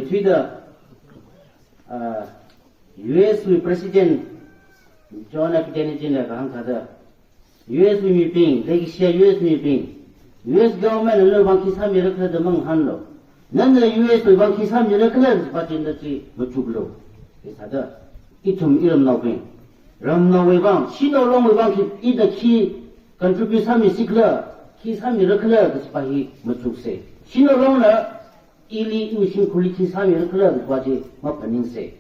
推的US President John F. Kennedy 呢刚才的 US 民兵，那个些 US 民兵 US government 人往其上面的可的猛喊了，人家 US 往其上面的可能把真的是不足了，给他的一通一人闹病，人闹为帮，新闹龙为帮去一的去 contribute 上面是了，其上面的可能就是把他不足噻，新闹龙呢，一里有辛苦里其上面的可能就是把他没本领噻。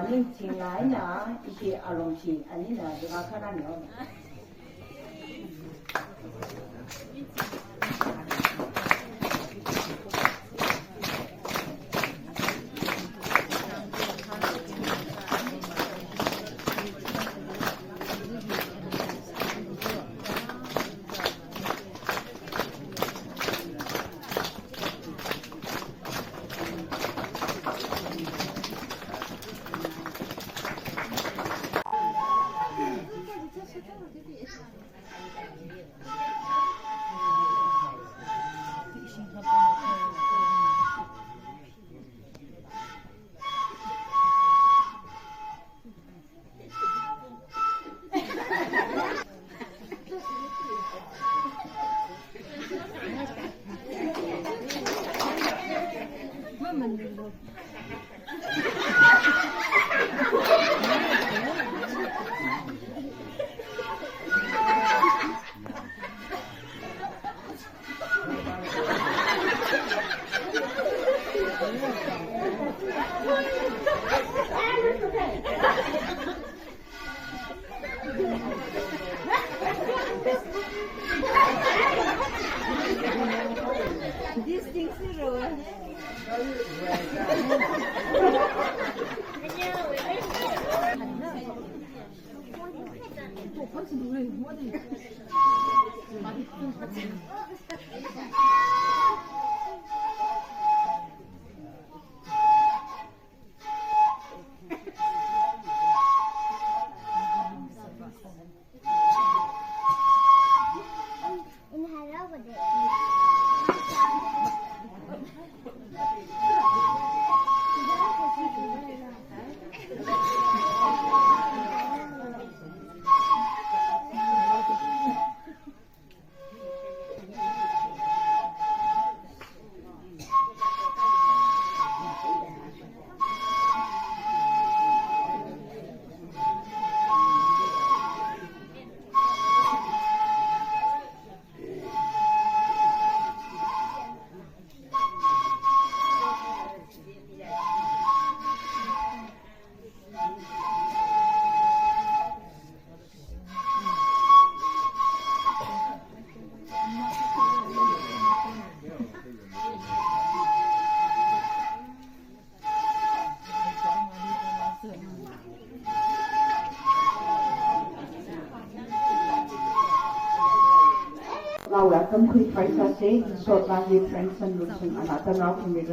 您进来呢，一些阿龙皮，你呢就要看那鸟。This thing's tâm khuyết phải xa xế sốt là gì friends and roots and là tân áo của mình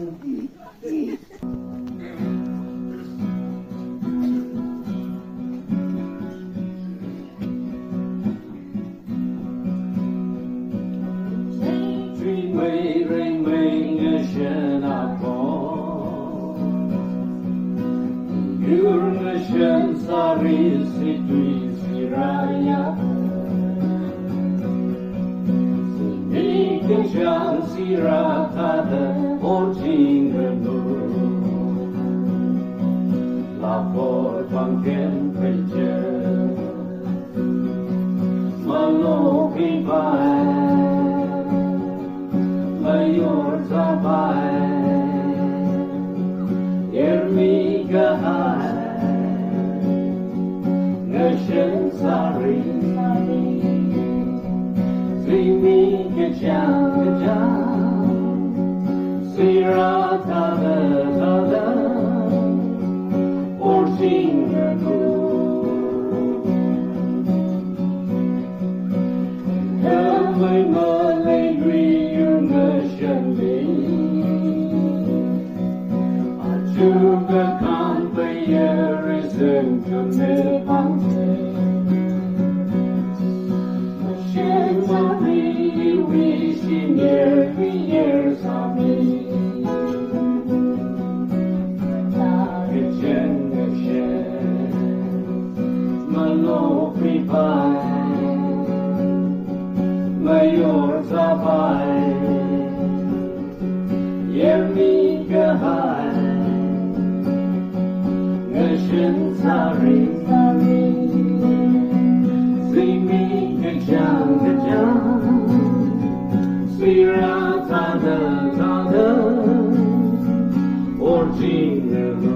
mây rây mây nghe shen a po yur nghe shen sari si tui si raya si ke chan si ra ta de o jing re nu la por bang ken pe che ma lo pi bai Mayor Zabai, Yermi Gahai, Neshen Sari, Zimi Gajam Gajam, Sira Tada Tada, Orsin Yaku, Helmay Malay Green. Juga kan bayar sengkeme pangse, Masih mati wisi yer sami, Kejen ngeshen, Malo pribai, Mayor zabai, Yermi gahai. Shen sari sari, zimi gajam gajam, sira tada tada, orjin lu.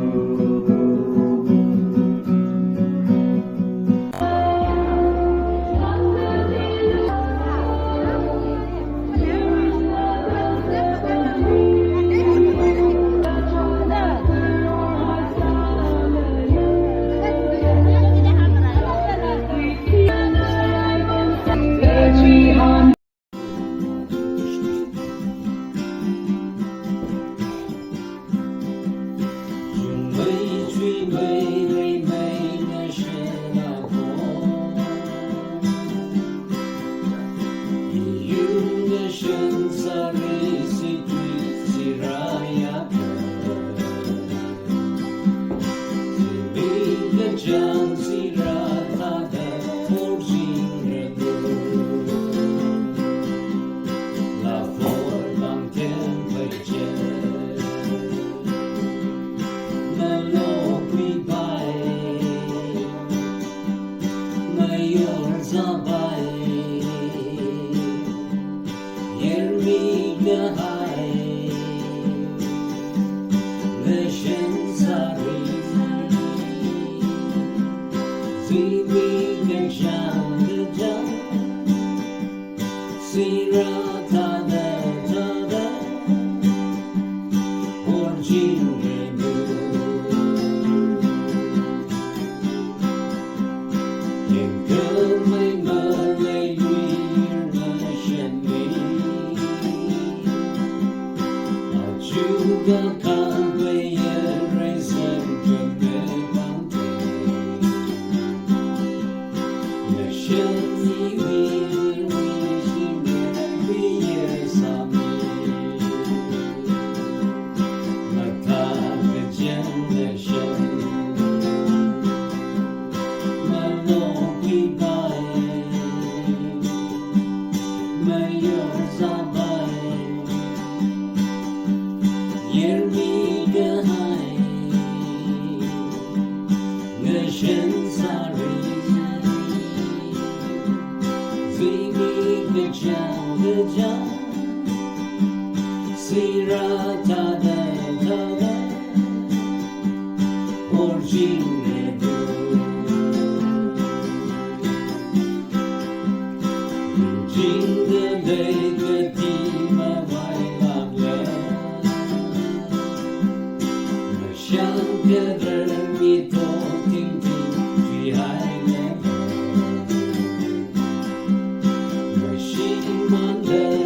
One day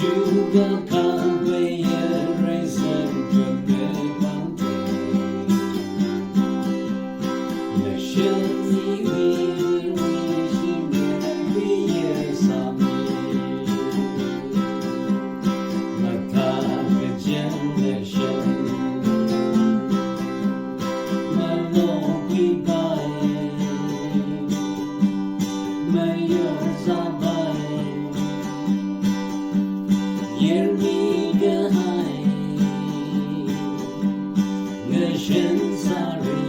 Sugar can't be a reason to be ရှင်စာရီ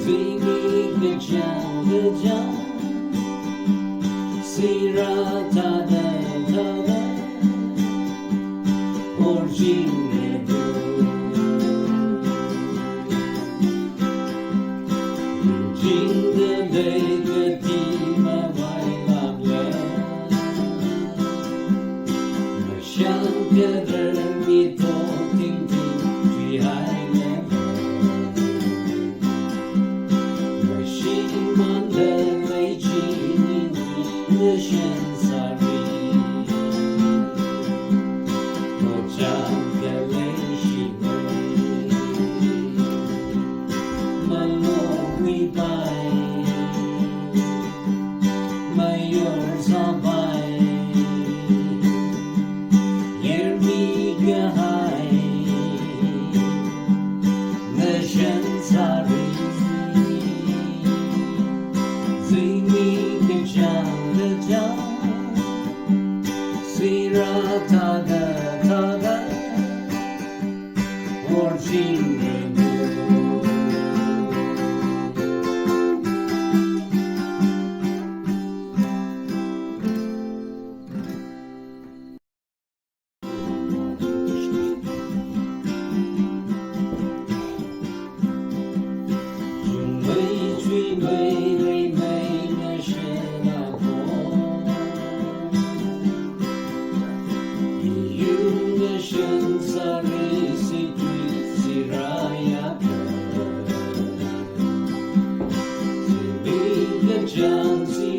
ဇီမီကကြံကြံစီရာတာတဲ့တာတဲ့ Origine do Jingle Lake Tima Vaila Shankar mi talking to Highland Shiman Lay Chini Mission Sari Jonesy